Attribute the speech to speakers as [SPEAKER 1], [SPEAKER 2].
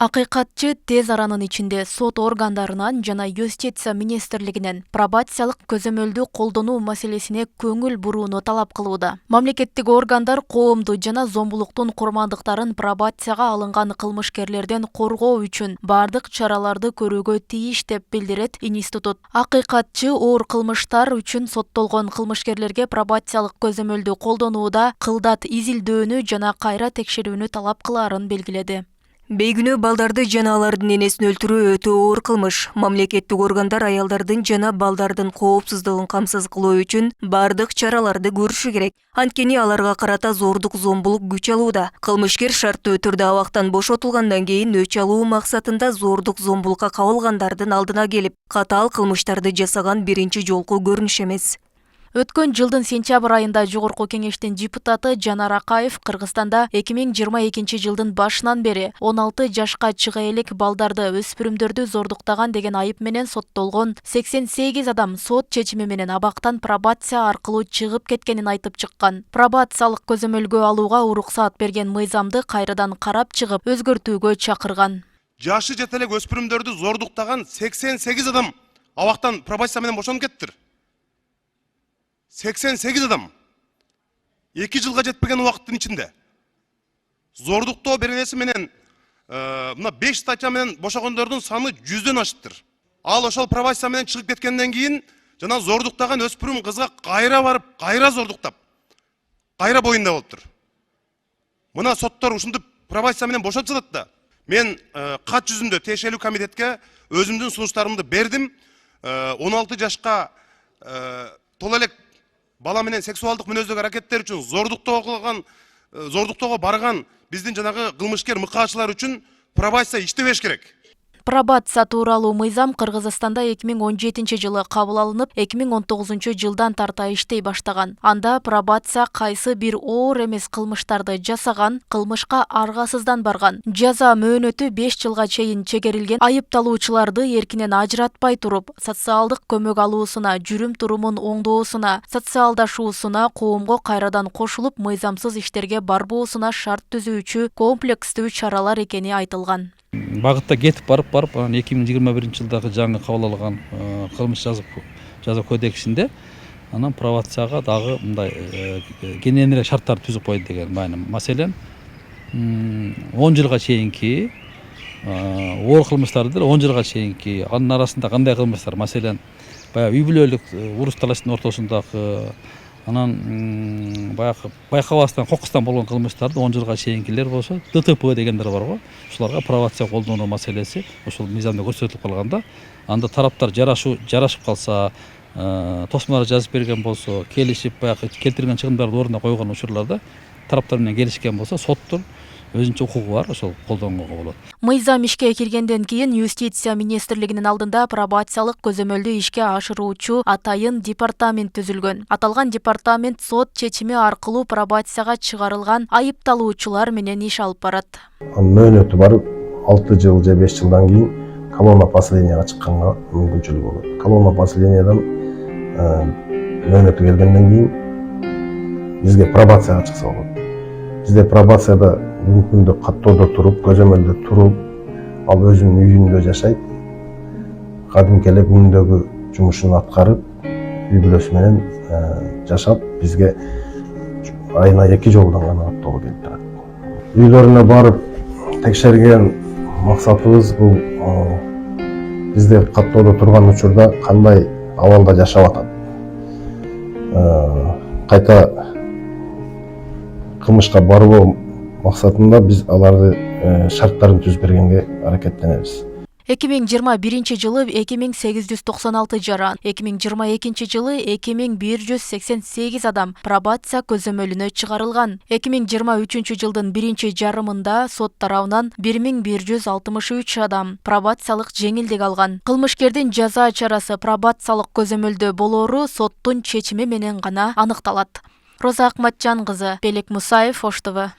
[SPEAKER 1] Акыйкатчы тез аранын ичинде сот органдарынан жана юстиция министрлигинен пробациялык көзөмөлдү колдонуу маселесине көңүл бурууну талап кылууда. Мамлекеттик органдар коомду жана зомбулуктун курмандыктарын пробацияга алынган кылмышкерлерден коргоо үчүн бардык чараларды көрүүгө тийиш деп билдирет институт. Акыйкатчы оор кылмыштар үчүн соттолгон кылмышкерлерге пробациялык көзөмөлдү колдонууда кылдат изилдөөнү жана кайра текшерүүнү талап кылаарын белгиледи.
[SPEAKER 2] Бейгүнөө балдарды жана алардын энесин өлтүрүү өтө оор кылмыш. Мамлекеттик органдар аялдардын жана балдардын коопсуздугун камсыз кылуу үчүн бардык чараларды көрүшү керек. Анткени аларга карата зордук зомбулук күч алууда. Кылмышкер шарттуу түрдө абактан бошотулгандан кийин өч алуу максатында зордук зомбулукка кабылгандардын алдына келип, катаал кылмыштарды жасаган биринчи жолку көрүнүш эмес.
[SPEAKER 1] Өткөн жылдын сентябрь айында Жогорку кеңештин депутаты Жанар Акаев Кыргызстанда 2022 жылдын башынан бери 16 жашка чыга элек балдарды өспүрүмдөрдү зордуктаган деген айып менен соттолгон 88 адам сот чечими менен абактан пробация аркылуу чыгып кеткенин айтып чыккан. Пробациялык көзөмөлгө алууга уруксаат берген мыйзамды кайрадан карап чыгып, өзгөртүүгө чакырган.
[SPEAKER 3] Жашы жете элек өспүрүмдөрдү зордуктаган 88 адам абактан пробация менен бошонуп кеттир. 88 адам 2 жылга жетпеген убакыттын ичинде зордуктоо беренеси менен мына 5 статья менен бошогондордун саны 100дөн ашыптыр. Ал ошол пробация менен чыгып кеткенден кийин жана зордуктаган өспүрүм кызга кайра барып, кайра зордуктап, кайра боюнда болуптур. Мына соттор ушинтип пробация менен бошотуп жатат да. Мен кат жүзүндө тиешелүү комитетке өзүмдүн сунуштарымды бердим. 16 жашка толо элек бала менен сексуалдык мүнөздөгү аракеттер үчүн зордуктоого барган биздин жанагы кылмышкер мыкаачылар үчүн пробация иштебеш керек.
[SPEAKER 1] Пробация тууралуу мыйзам Кыргызстанда 2017 жылы кабыл алынып, 2019 жылдан тарта иштей баштаган. Анда пробация кайсы бир оор эмес кылмыштарды жасаган, кылмышка аргасыздан барган, жаза мөөнөтү 5 жылга чейин чегерилген айыпталуучуларды эркинен ажыратпай туруп, социалдык көмөк алуусуна, жүрүм-турумун оңдоосуна, социалдашуусуна, коомго кайрадан кошулуп, мыйзамсыз иштерге барбоосуна шарт түзүүчү комплекстүү чаралар экени айтылган.
[SPEAKER 4] Багытта кетип барып 2021 жылдагы жаңы кабыл алган кылмыш жаза кодексинде анан пробацияга дагы мындай кененирээк шарттар түзүп койду деген маани. Маселен 10 жылга чейинки оор кылмыштарды 10 жылга чейинки анын арасында кандай кылмыштар, маселен баягы үй бүлөлүк уруш талаштын ортосундагы анан баягы байкабастан кокустан болгон кылмыштарды 10 жылга чейинкилер болсо ДТП дегендер бар го. Ушуларга пробация колдонуу маселеси ошол мыйзамда көрсөтүлүп калганда, анда тараптар жарашып калса, тосмолор жазып берген болсо, келишип баягы келтирген чыгымдарды ордуна койгон учурларда тараптар менен келишкен болсо, соттун өзүнчө укугу бар, ошол колдонгонго болот.
[SPEAKER 1] Мыйзам ишке киргенден кийин юстиция министрлигинин алдында пробациялык көзөмөлдү ишке ашыруучу атайын департамент түзүлгөн. Аталган департамент сот чечими аркылуу пробацияга чыгарылган айыпталуучулар менен иш алып барат.
[SPEAKER 5] Мөөнөтү бар 6 жыл же 5 жылдан кийин колонна поселенияга чыкканга мүмкүнчүлүгү болот. Колонна поселениядан мөөнөтү келгенден кийин бизге пробацияга чыкса болот. Бизде пробацияда бүгүнкү күндө каттоодо туруп, көзөмөлдө туруп, ал өзүнүн үйүндө жашайт. Кадимки эле күнүндөгү жумушун аткарып, үй бүлөсү менен жашап, бизге айына 2 жолдон гана аттоого келип турат. Үйлөрүнө барып текшерген максатыбыз бул бизде каттоодо турган учурда кандай абалда жашап атат. Кайта кылмышка барбоо максатында биз аларды шарттарын түзүп бергенге аракеттенебиз.
[SPEAKER 1] 2021 жылы 2896 жаран, 2022 жылы 2188 адам пробация көзөмөлүнө чыгарылган. 2023 жылдын биринчи жарымында сот тарабынан 1163 адам пробациялык жеңилдик алган. Кылмышкердин жаза чарасы пробациялык көзөмөлдө болоору соттун чечими менен гана аныкталат. Роза Акматжан кызы, Белек Мусаев, Ош ТВ.